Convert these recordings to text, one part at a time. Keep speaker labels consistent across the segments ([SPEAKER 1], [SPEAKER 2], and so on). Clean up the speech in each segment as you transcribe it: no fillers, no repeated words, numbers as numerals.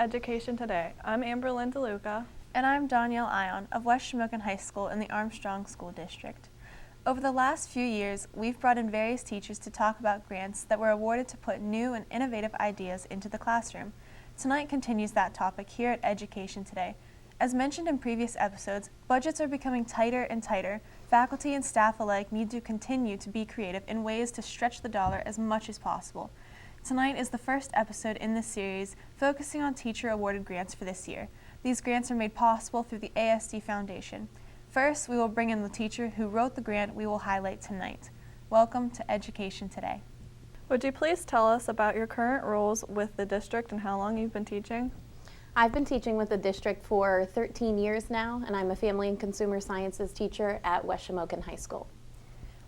[SPEAKER 1] Education Today. I'm Amberlyn DeLuca.
[SPEAKER 2] And I'm Danielle Ion of West Shamokin High School in the Armstrong School District. Over the last few years, we've brought in various teachers to talk about grants that were awarded to put new and innovative ideas into the classroom. Tonight continues that topic here at Education Today. As mentioned in previous episodes, budgets are becoming tighter and tighter. Faculty and staff alike need to continue to be creative in ways to stretch the dollar as much as possible. Tonight is the first episode in this series focusing on teacher-awarded grants for this year. These grants are made possible through the ASD Foundation. First, we will bring in the teacher who wrote the grant we will highlight tonight. Welcome to Education Today.
[SPEAKER 1] Would you please tell us about your current roles with the district and how long you've been teaching?
[SPEAKER 3] I've been teaching with the district for 13 years now, and I'm a family and consumer sciences teacher at West Shamokin High School.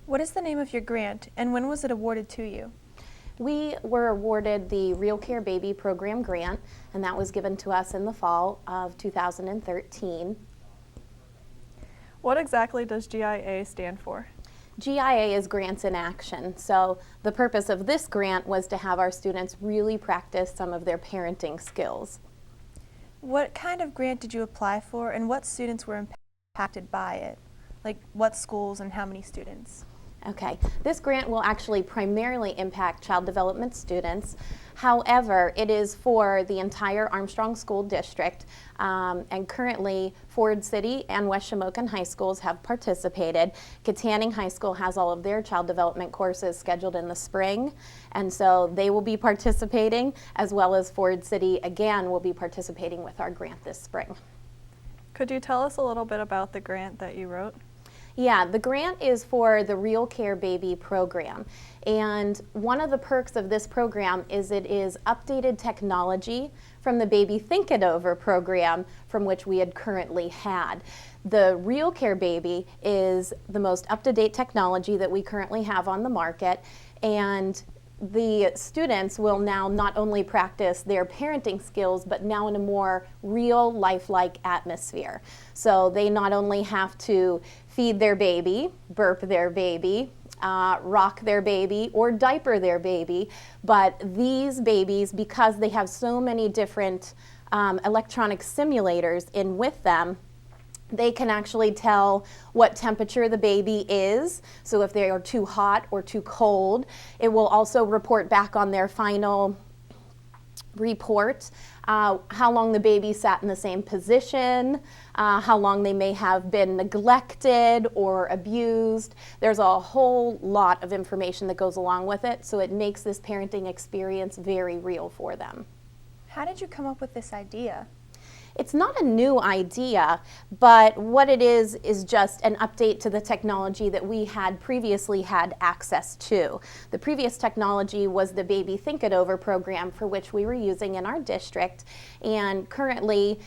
[SPEAKER 2] What is the name of your grant, and when was it awarded to you?
[SPEAKER 3] We were awarded the Real Care Baby Program grant, and that was given to us in the fall of 2013.
[SPEAKER 1] What exactly does GIA stand for?
[SPEAKER 3] GIA is Grants in Action, so the purpose of this grant was to have our students really practice some of their parenting skills.
[SPEAKER 2] What kind of grant did you apply for, and what students were impacted by it? Like what schools and how many students?
[SPEAKER 3] Okay, this grant will actually primarily impact child development students. However, it is for the entire Armstrong School District, and currently Ford City and West Shamokin High Schools have participated. Katanning High School has all of their child development courses scheduled in the spring, and so they will be participating, as well as Ford City again will be participating with our grant this spring.
[SPEAKER 1] Could you tell us a little bit about the grant that you wrote?
[SPEAKER 3] Yeah, the grant is for the Real Care Baby program, and one of the perks of this program is it is updated technology from the Baby Think It Over program from which we had currently had. The Real Care Baby is the most up-to-date technology that we currently have on the market, and the students will now not only practice their parenting skills, but now in a more real, lifelike atmosphere. So they not only have to feed their baby, burp their baby, rock their baby, or diaper their baby, but these babies, because they have so many different electronic simulators in with them, they can actually tell what temperature the baby is. So if they are too hot or too cold, it will also report back on their final report how long the baby sat in the same position, how long they may have been neglected or abused. There's a whole lot of information that goes along with it, so it makes this parenting experience very real for them.
[SPEAKER 2] How did you come up with this idea?
[SPEAKER 3] It's not a new idea, but what it is just an update to the technology that we had previously had access to. The previous technology was the Baby Think It Over program, for which we were using in our district, and currently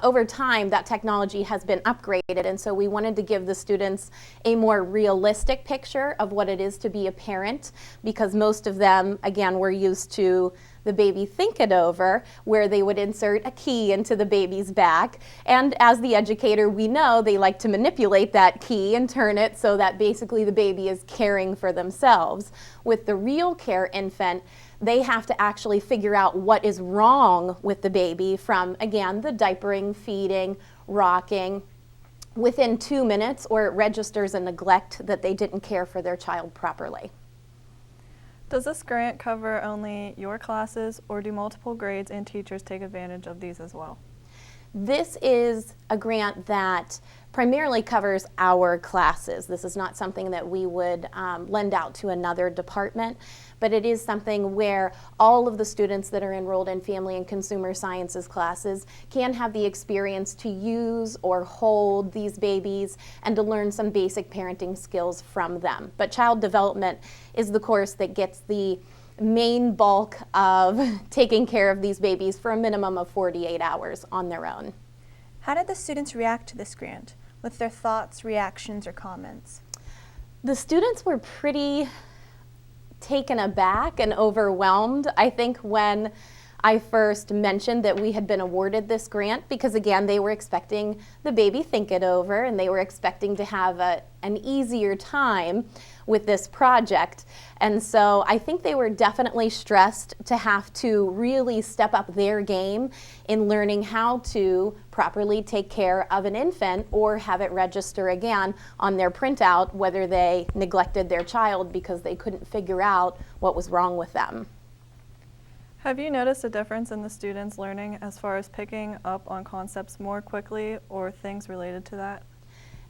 [SPEAKER 3] over time that technology has been upgraded, and so we wanted to give the students a more realistic picture of what it is to be a parent, because most of them, again, were used to the Baby Think It Over, where they would insert a key into the baby's back, and as the educator, we know they like to manipulate that key and turn it so that basically the baby is caring for themselves. With the Real Care infant, they have to actually figure out what is wrong with the baby from, again, the diapering, feeding, rocking, within 2 minutes, or it registers a neglect that they didn't care for their child properly.
[SPEAKER 1] Does this grant cover only your classes, or do multiple grades and teachers take advantage of these as well?
[SPEAKER 3] This is a grant that primarily covers our classes. This is not something that we would lend out to another department, but it is something where all of the students that are enrolled in family and consumer sciences classes can have the experience to use or hold these babies and to learn some basic parenting skills from them. But child development is the course that gets the main bulk of taking care of these babies for a minimum of 48 hours on their own.
[SPEAKER 2] How did the students react to this grant, with their thoughts, reactions, or comments?
[SPEAKER 3] The students were pretty taken aback and overwhelmed, I think, when I first mentioned that we had been awarded this grant because, again, they were expecting the baby think it over and they were expecting to have an easier time with this project. And so I think they were definitely stressed to have to really step up their game in learning how to properly take care of an infant or have it register again on their printout whether they neglected their child because they couldn't figure out what was wrong with them.
[SPEAKER 1] Have you noticed a difference in the students' learning as far as picking up on concepts more quickly or things related to that?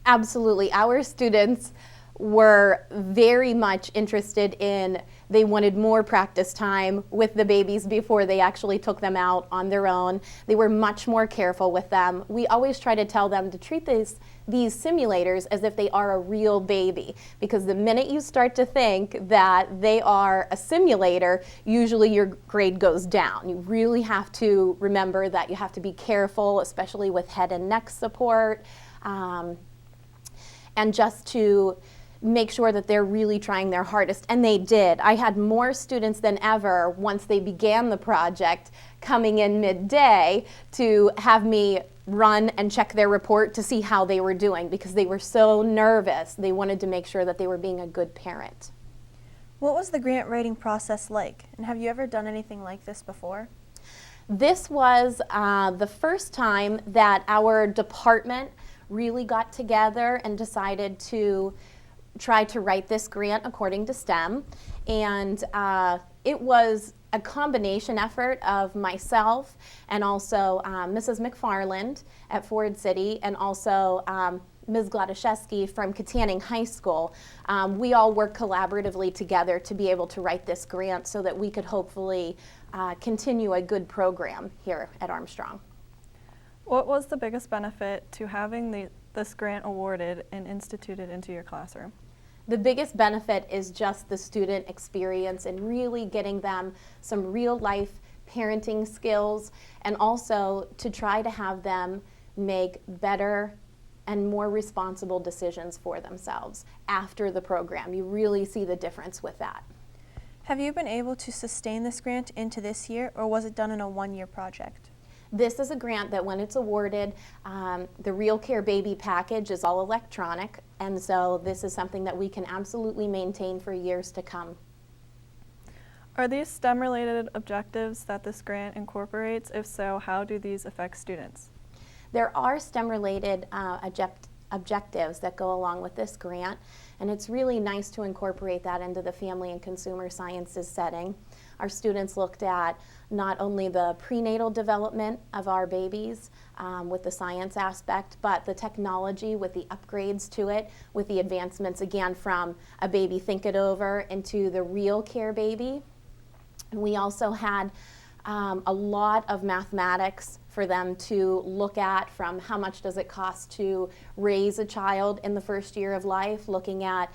[SPEAKER 3] Absolutely. Our students were very much interested in, they wanted more practice time with the babies before they actually took them out on their own. They were much more careful with them. We always try to tell them to treat these simulators as if they are a real baby, because the minute you start to think that they are a simulator, usually your grade goes down. You really have to remember that you have to be careful, especially with head and neck support, and just to make sure that they're really trying their hardest, and they did. I had more students than ever once they began the project coming in midday to have me run and check their report to see how they were doing because they were so nervous. They wanted to make sure that they were being a good parent.
[SPEAKER 2] What was the grant writing process like, and have you ever done anything like this before?
[SPEAKER 3] This was the first time that our department really got together and decided to try to write this grant according to STEM, and it was a combination effort of myself and also Mrs. McFarland at Ford City and also Ms. Gladaszewski from Katanning High School. We all worked collaboratively together to be able to write this grant so that we could hopefully continue a good program here at Armstrong.
[SPEAKER 1] What was the biggest benefit to having this grant awarded and instituted into your classroom?
[SPEAKER 3] The biggest benefit is just the student experience and really getting them some real life parenting skills, and also to try to have them make better and more responsible decisions for themselves after the program. You really see the difference with that.
[SPEAKER 2] Have you been able to sustain this grant into this year, or was it done in a one-year project?
[SPEAKER 3] This is a grant that when it's awarded, the Real Care Baby package is all electronic, and so this is something that we can absolutely maintain for years to come.
[SPEAKER 1] Are these STEM-related objectives that this grant incorporates? If so, how do these affect students?
[SPEAKER 3] There are STEM-related objectives that go along with this grant, and it's really nice to incorporate that into the family and consumer sciences setting. Our students looked at not only the prenatal development of our babies with the science aspect, but the technology with the upgrades to it, with the advancements again from a baby think it over into the real care baby. And we also had a lot of mathematics for them to look at, from how much does it cost to raise a child in the first year of life, looking at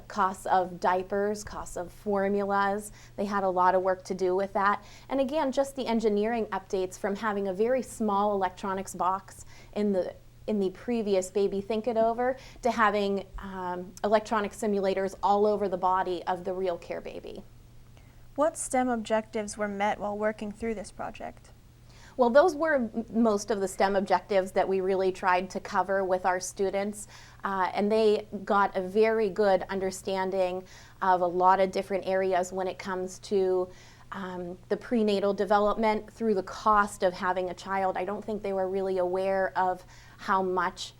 [SPEAKER 3] costs of diapers, costs of formulas. They had a lot of work to do with that. And again, just the engineering updates from having a very small electronics box in the previous Baby Think It Over to having electronic simulators all over the body of the Real Care Baby.
[SPEAKER 2] What STEM objectives were met while working through this project?
[SPEAKER 3] Well, those were most of the STEM objectives that we really tried to cover with our students, and they got a very good understanding of a lot of different areas when it comes to the prenatal development through the cost of having a child. I don't think they were really aware of how much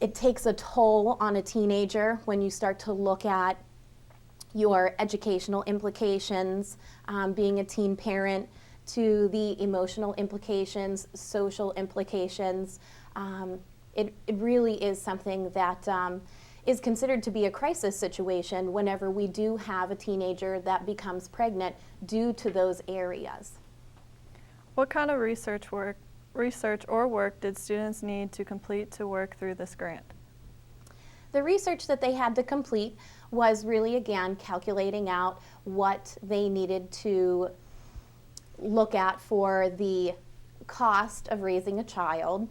[SPEAKER 3] it takes a toll on a teenager when you start to look at your educational implications, being a teen parent, to the emotional implications, social implications. It really is something that is considered to be a crisis situation whenever we do have a teenager that becomes pregnant due to those areas.
[SPEAKER 1] What kind of research or work did students need to complete to work through this grant?
[SPEAKER 3] The research that they had to complete was really, again, calculating out what they needed to look at for the cost of raising a child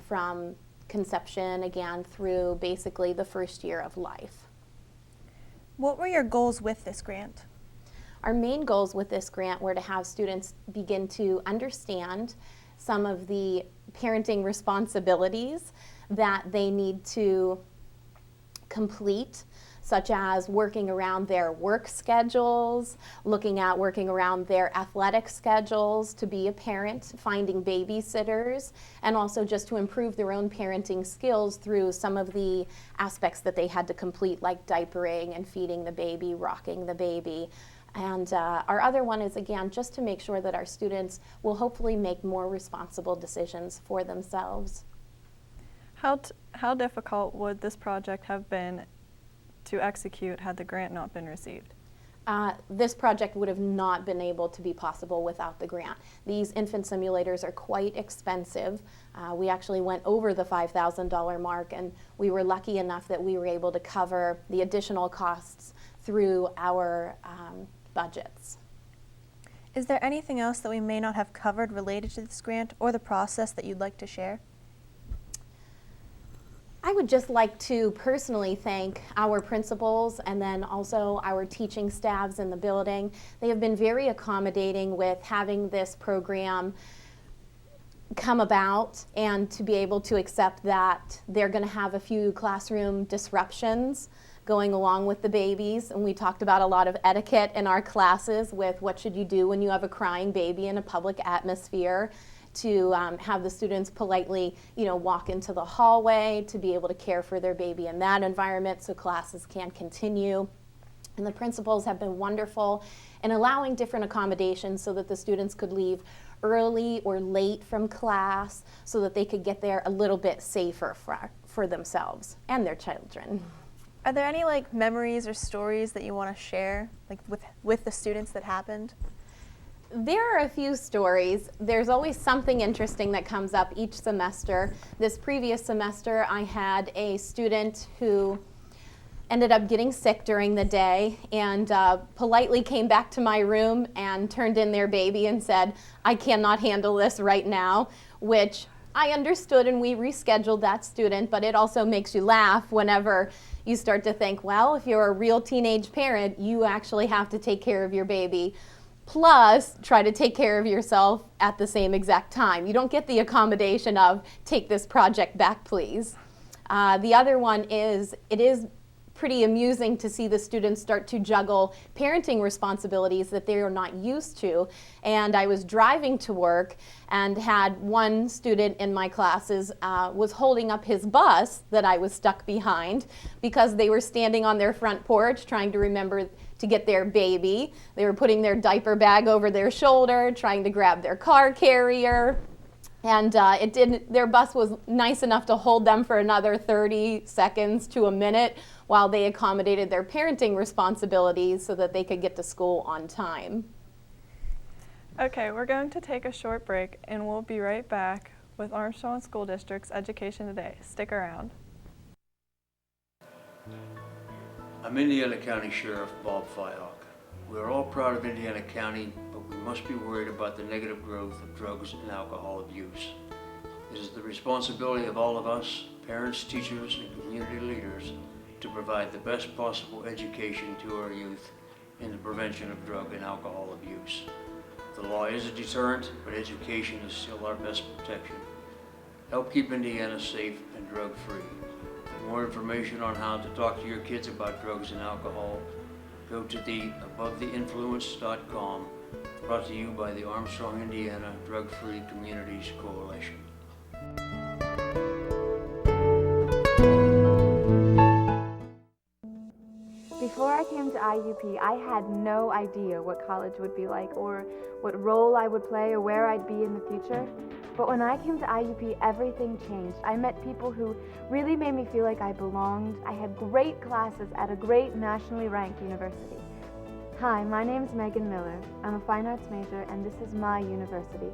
[SPEAKER 3] from conception, again, through basically the first year of life.
[SPEAKER 2] What were your goals with this grant?
[SPEAKER 3] Our main goals with this grant were to have students begin to understand some of the parenting responsibilities that they need to complete, such as working around their work schedules, looking at working around their athletic schedules to be a parent, finding babysitters, and also just to improve their own parenting skills through some of the aspects that they had to complete, like diapering and feeding the baby, rocking the baby. And our other one is, again, just to make sure that our students will hopefully make more responsible decisions for themselves.
[SPEAKER 1] How difficult would this project have been to execute had the grant not been received?
[SPEAKER 3] This project would have not been able to be possible without the grant. These infant simulators are quite expensive. We actually went over the $5,000 mark, and we were lucky enough that we were able to cover the additional costs through our budgets.
[SPEAKER 2] Is there anything else that we may not have covered related to this grant or the process that you'd like to share?
[SPEAKER 3] I would just like to personally thank our principals and then also our teaching staffs in the building. They have been very accommodating with having this program come about and to be able to accept that they're going to have a few classroom disruptions going along with the babies. And we talked about a lot of etiquette in our classes with what should you do when you have a crying baby in a public atmosphere, to have the students politely, walk into the hallway, to be able to care for their baby in that environment so classes can continue. And the principals have been wonderful in allowing different accommodations so that the students could leave early or late from class so that they could get there a little bit safer for themselves and their children.
[SPEAKER 2] Are there any memories or stories that you want to share with the students that happened?
[SPEAKER 3] There are a few stories. There's always something interesting that comes up each semester. This previous semester, I had a student who ended up getting sick during the day and politely came back to my room and turned in their baby and said, "I cannot handle this right now," which I understood, and we rescheduled that student, but it also makes you laugh whenever you start to think, well, if you're a real teenage parent, you actually have to take care of your baby. Plus, try to take care of yourself at the same exact time. You don't get the accommodation of, take this project back, please. The other one is, it is pretty amusing to see the students start to juggle parenting responsibilities that they are not used to. And I was driving to work and had one student in my classes was holding up his bus that I was stuck behind because they were standing on their front porch trying to remember to get their baby. They were putting their diaper bag over their shoulder, trying to grab their car carrier. And their bus was nice enough to hold them for another 30 seconds to a minute while they accommodated their parenting responsibilities so that they could get to school on time.
[SPEAKER 1] Okay, we're going to take a short break and we'll be right back with Armstrong School District's Education Today. Stick around.
[SPEAKER 4] I'm Indiana County Sheriff Bob Fyhawk. We're all proud of Indiana County, but we must be worried about the negative growth of drugs and alcohol abuse. It is the responsibility of all of us, parents, teachers, and community leaders, to provide the best possible education to our youth in the prevention of drug and alcohol abuse. The law is a deterrent, but education is still our best protection. Help keep Indiana safe and drug-free. For more information on how to talk to your kids about drugs and alcohol, go to the abovetheinfluence.com, brought to you by the Armstrong, Indiana Drug-Free Communities Coalition.
[SPEAKER 5] Before I came to IUP, I had no idea what college would be like or what role I would play or where I'd be in the future. But when I came to IUP, everything changed. I met people who really made me feel like I belonged. I had great classes at a great nationally ranked university. Hi, my name's Megan Miller. I'm a fine arts major, and this is my university.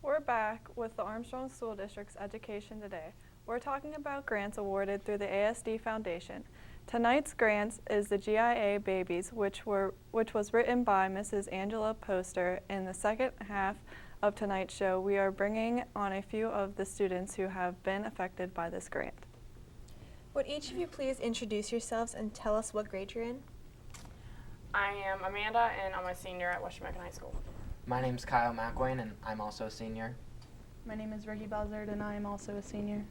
[SPEAKER 1] We're back with the Armstrong School District's Education Today. We're talking about grants awarded through the ASD Foundation. Tonight's grant is the GIA Babies, which was written by Mrs. Angela Poster. In the second half of tonight's show, we are bringing on a few of the students who have been affected by this grant.
[SPEAKER 2] Would each of you please introduce yourselves and tell us what grade you're in?
[SPEAKER 6] I am Amanda, and I'm a senior at West American High School.
[SPEAKER 7] My name's Kyle McWayne, and I'm also a senior.
[SPEAKER 8] My name is Ricky Belzard, and I am also a senior.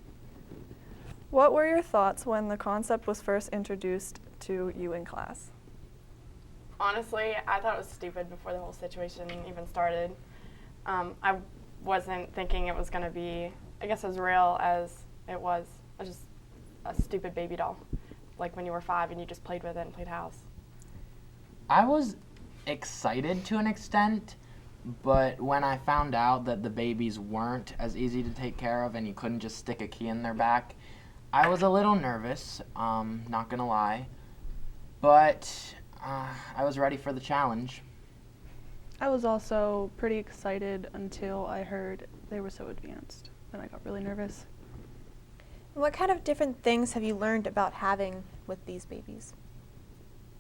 [SPEAKER 1] What were your thoughts when the concept was first introduced to you in class?
[SPEAKER 6] Honestly, I thought it was stupid before the whole situation even started. I wasn't thinking it was going to be, I guess, as real as it was. It was just a stupid baby doll, like when you were 5 and you just played with it and played house.
[SPEAKER 7] I was excited to an extent, but when I found out that the babies weren't as easy to take care of and you couldn't just stick a key in their back, I was a little nervous, not gonna lie, but I was ready for the challenge.
[SPEAKER 8] I was also pretty excited until I heard they were so advanced. Then I got really nervous.
[SPEAKER 2] What kind of different things have you learned about having with these babies?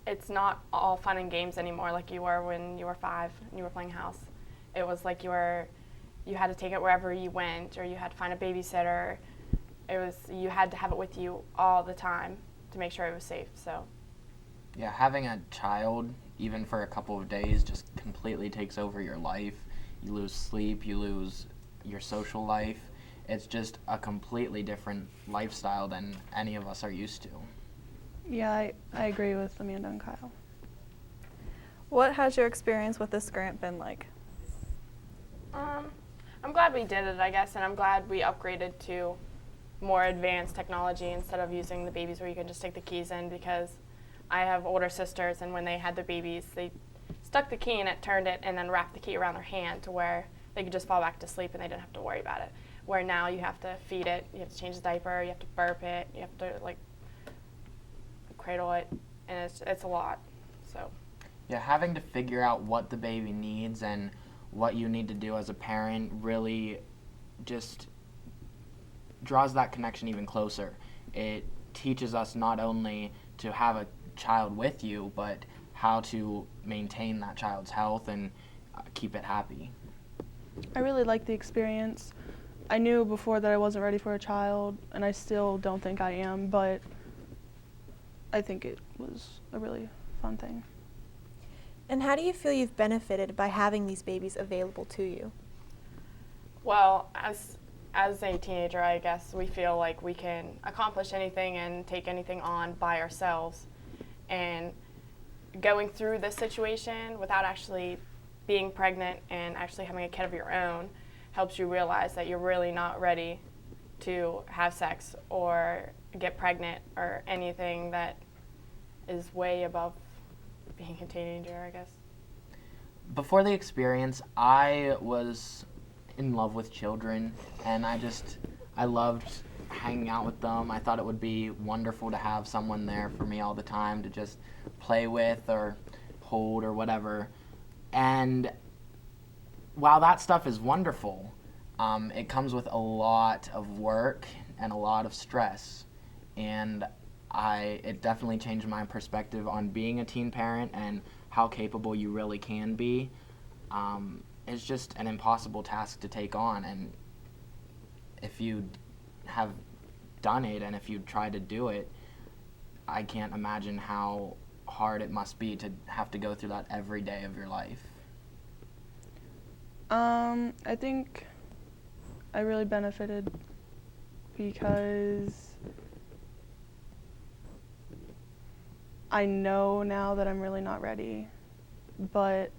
[SPEAKER 6] It's not all fun and games anymore like you were when you were 5 and you were playing house. It was like you had to take it wherever you went, or you had to find a babysitter. You had to have it with you all the time to make sure it was safe. So,
[SPEAKER 7] Yeah, having a child, even for a couple of days, just completely takes over your life. You lose sleep, you lose your social life. It's just a completely different lifestyle than any of us are used to.
[SPEAKER 8] Yeah, I agree with Amanda and Kyle.
[SPEAKER 1] What has your experience with this grant been like?
[SPEAKER 6] I'm glad we did it, I guess, and I'm glad we upgraded to more advanced technology instead of using the babies where you can just stick the keys in, because I have older sisters, and when they had their babies, they stuck the key in it, turned it, and then wrapped the key around their hand to where they could just fall back to sleep and they didn't have to worry about it. Where now you have to feed it, you have to change the diaper, you have to burp it, you have to cradle it, and it's a lot. So
[SPEAKER 7] Yeah, having to figure out what the baby needs and what you need to do as a parent really just draws that connection even closer. It teaches us not only to have a child with you, but how to maintain that child's health and keep it happy.
[SPEAKER 8] I really liked the experience. I knew before that I wasn't ready for a child, and I still don't think I am, but I think it was a really fun thing.
[SPEAKER 2] And how do you feel you've benefited by having these babies available to you?
[SPEAKER 6] well, as a teenager, I guess we feel like we can accomplish anything and take anything on by ourselves. And going through this situation without actually being pregnant and actually having a kid of your own helps you realize that you're really not ready to have sex or get pregnant or anything that is way above being a teenager, I guess.
[SPEAKER 7] Before the experience, I was in love with children, and I loved hanging out with them. I thought it would be wonderful to have someone there for me all the time to just play with or hold or whatever. And while that stuff is wonderful, it comes with a lot of work and a lot of stress. And it definitely changed my perspective on being a teen parent and how capable you really can be. It's just an impossible task to take on, and if you have done it and if you tried to do it, I can't imagine how hard it must be to have to go through that every day of your life.
[SPEAKER 8] I think I really benefited because I know now that I'm really not ready, but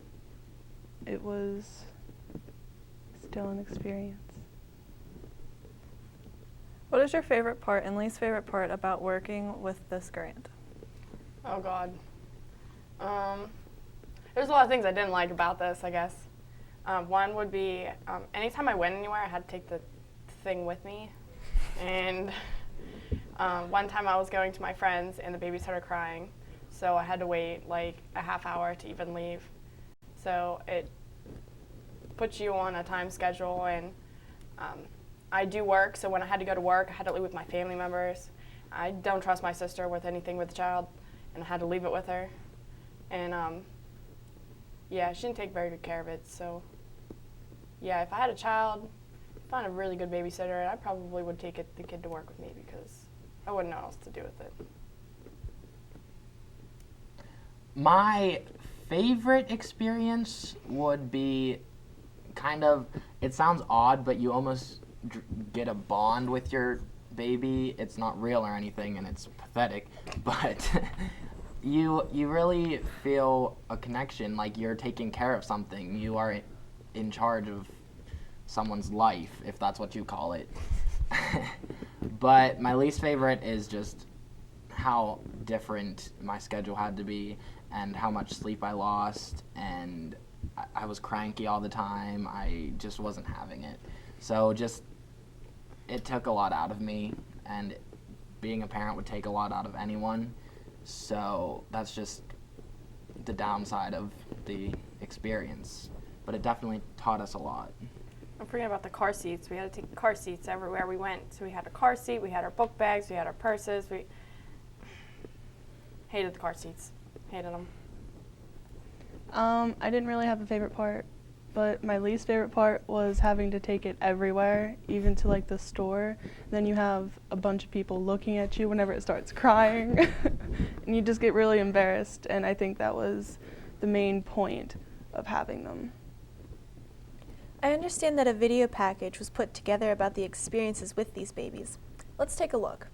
[SPEAKER 8] it was still an experience.
[SPEAKER 1] What is your favorite part and least favorite part about working with this grant?
[SPEAKER 6] Oh, God. There's a lot of things I didn't like about this, I guess. One would be anytime I went anywhere, I had to take the thing with me. And one time I was going to my friend's and the baby started crying, so I had to wait like a half hour to even leave. So it puts you on a time schedule, and I do work, so when I had to go to work, I had to live with my family members. I don't trust my sister with anything with the child, and I had to leave it with her. And yeah, she didn't take very good care of it. So yeah, if I had a child, find a really good babysitter, I probably would take the kid to work with me because I wouldn't know what else to do with it.
[SPEAKER 7] My favorite experience would be kind of, it sounds odd, but you almost get a bond with your baby. It's not real or anything, and it's pathetic, but you really feel a connection, like you're taking care of something. You are in charge of someone's life, if that's what you call it. But my least favorite is just how different my schedule had to be and how much sleep I lost, and I was cranky all the time. I just wasn't having it. So just, it took a lot out of me, and being a parent would take a lot out of anyone. So that's just the downside of the experience. But it definitely taught us a lot.
[SPEAKER 6] I'm forgetting about the car seats. We had to take the car seats everywhere we went. So we had a car seat, we had our book bags, we had our purses. We hated the car seats. Hated them.
[SPEAKER 8] I didn't really have a favorite part, but my least favorite part was having to take it everywhere, even to like the store. Then you have a bunch of people looking at you whenever it starts crying, and you just get really embarrassed, and I think that was the main point of having them.
[SPEAKER 2] I understand that a video package was put together about the experiences with these babies. Let's take a look.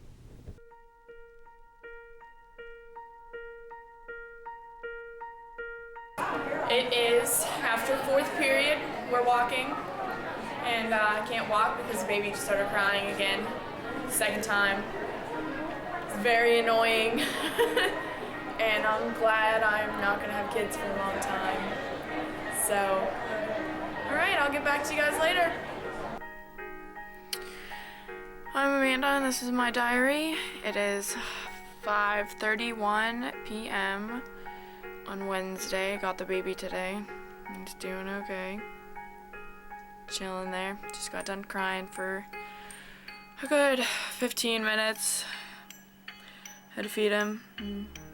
[SPEAKER 6] It is after fourth period. We're walking, and I can't walk because the baby just started crying again, second time. It's very annoying, and I'm glad I'm not going to have kids for a long time. So, all right, I'll get back to you guys later. I'm Amanda, and this is my diary. It is 5:31 p.m. on Wednesday. Got the baby today. He's doing okay. Chilling there. Just got done crying for a good 15 minutes. Had to feed him.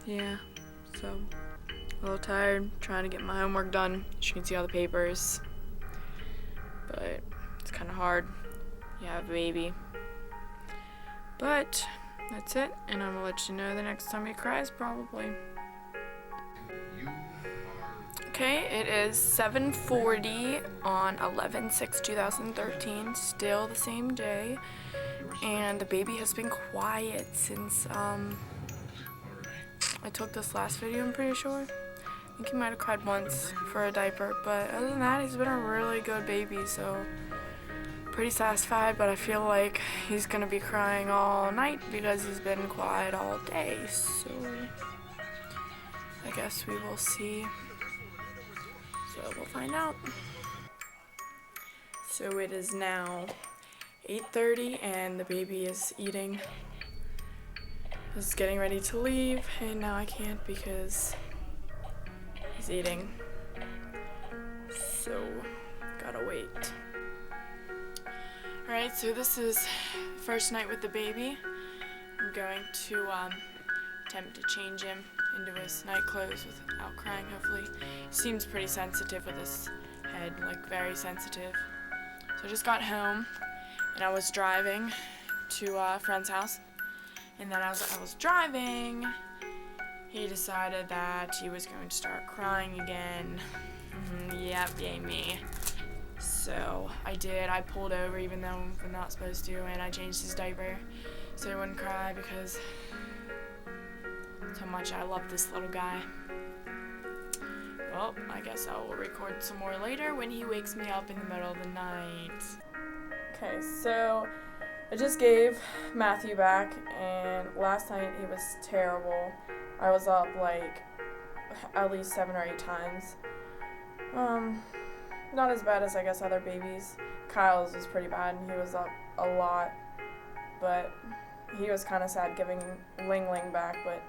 [SPEAKER 6] Yeah, so a little tired. Trying to get my homework done. As you can see all the papers. But it's kind of hard. You have a baby. But that's it. And I'm going to let you know the next time he cries, probably. Okay, it is 7:40 on 11/6/2013, still the same day, and the baby has been quiet since I took this last video, I'm pretty sure. I think he might have cried once for a diaper, but other than that, he's been a really good baby, so pretty satisfied, but I feel like he's gonna be crying all night because he's been quiet all day, so I guess we will see. So we'll find out. So it is now 8:30 and the baby is eating. He's getting ready to leave, and now I can't because he's eating. So gotta wait. Alright, so this is first night with the baby. I'm going to attempt to change him into his night clothes without crying, hopefully. He seems pretty sensitive with his head, like very sensitive. So I just got home, and I was driving to a friend's house, and then as I was driving, he decided that he was going to start crying again. Yep, yay me. So I did. I pulled over even though I'm not supposed to, and I changed his diaper so he wouldn't cry because that's how much I love this little guy. Well, I guess I will record some more later when he wakes me up in the middle of the night. Okay, so I just gave Matthew back, and last night he was terrible. I was up like at least 7 or 8 times. Not as bad as I guess other babies. Kyle's was pretty bad, and he was up a lot, but he was kind of sad giving Ling Ling back, but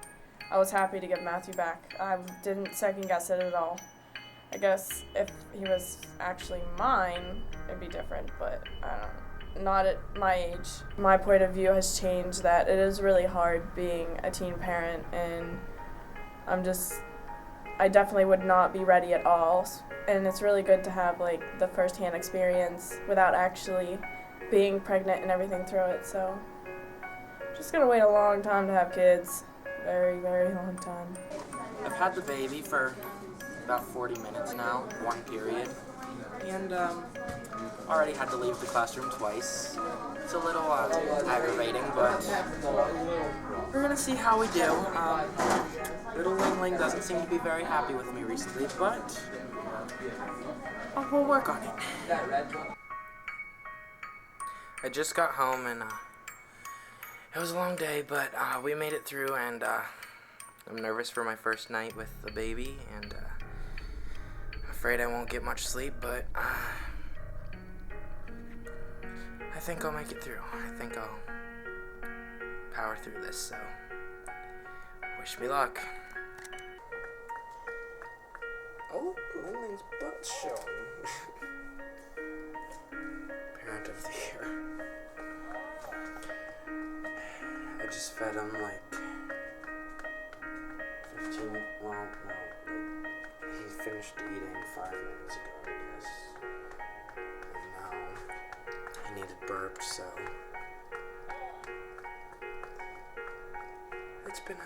[SPEAKER 6] I was happy to give Matthew back. I didn't second guess it at all. I guess if he was actually mine, it'd be different, but I don't
[SPEAKER 9] not at my age. My point of view has changed that it is really hard being a teen parent, and I definitely would not be ready at all. And it's really good to have like the first-hand experience without actually being pregnant and everything through it. So just gonna wait a long time to have kids. Very, very long time.
[SPEAKER 10] I've had the baby for about 40 minutes now, one period, and already had to leave the classroom twice. It's a little aggravating, but we're gonna see how we do. Little Ling Ling doesn't seem to be very happy with me recently, but we'll work on it. I just got home and it was a long day, but we made it through, and I'm nervous for my first night with the baby, and I'm afraid I won't get much sleep, but I think I'll make it through. I think I'll power through this, so wish me luck. Oh, Ling Ling's butt's showing. Parent of the year. I just fed him like 15, well, no, he finished eating 5 minutes ago, I guess. And now he needed burp, so it's been a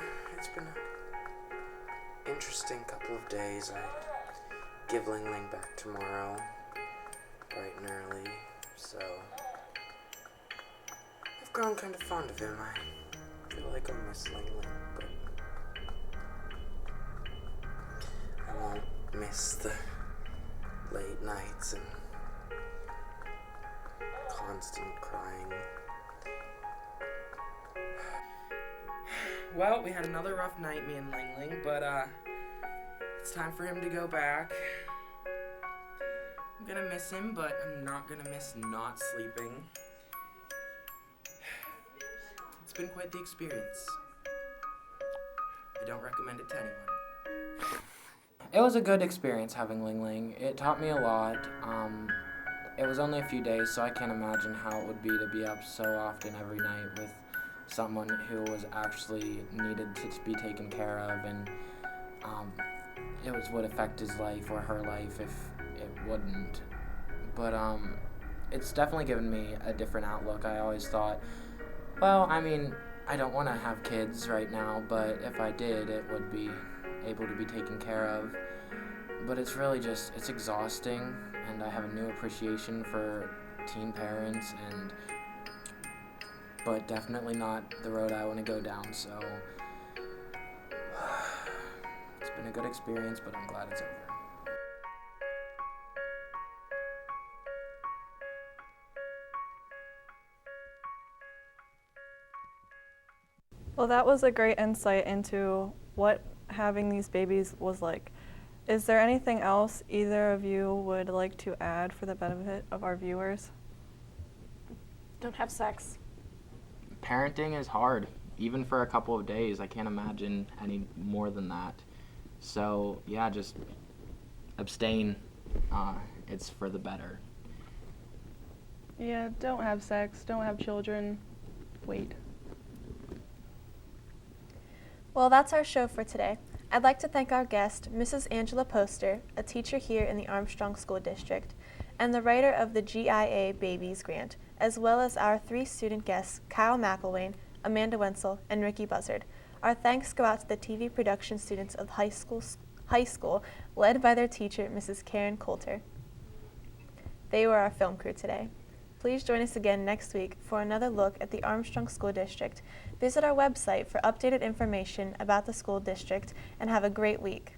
[SPEAKER 10] interesting couple of days. I give Ling Ling back tomorrow, bright and early, so I've grown kind of fond of him. I feel like I'll miss Ling Ling, but I won't miss the late nights and constant crying. Well, we had another rough night, me and Ling Ling, but it's time for him to go back. I'm gonna miss him, but I'm not gonna miss not sleeping. It's been quite the experience. I don't recommend it to anyone. It was a good experience having Ling Ling. It taught me a lot. It was only a few days, so I can't imagine how it would be to be up so often every night with someone who was actually needed to be taken care of, and it would affect his life or her life if it wouldn't. But it's definitely given me a different outlook. I always thought, well, I mean, I don't want to have kids right now, but if I did, it would be able to be taken care of. But it's really just, it's exhausting, and I have a new appreciation for teen parents, but definitely not the road I want to go down, so it's been a good experience, but I'm glad it's over.
[SPEAKER 1] Well, that was a great insight into what having these babies was like. Is there anything else either of you would like to add for the benefit of our viewers?
[SPEAKER 6] Don't have sex.
[SPEAKER 7] Parenting is hard, even for a couple of days. I can't imagine any more than that. So yeah, just abstain. It's for the better.
[SPEAKER 8] Yeah, don't have sex, don't have children, wait.
[SPEAKER 2] Well, that's our show for today. I'd like to thank our guest, Mrs. Angela Poster, a teacher here in the Armstrong School District, and the writer of the GIA Babies Grant, as well as our 3 student guests, Kyle McElwain, Amanda Wenzel, and Ricky Buzzard. Our thanks go out to the TV production students of high school, led by their teacher, Mrs. Karen Coulter. They were our film crew today. Please join us again next week for another look at the Armstrong School District. Visit our website for updated information about the school district, and have a great week.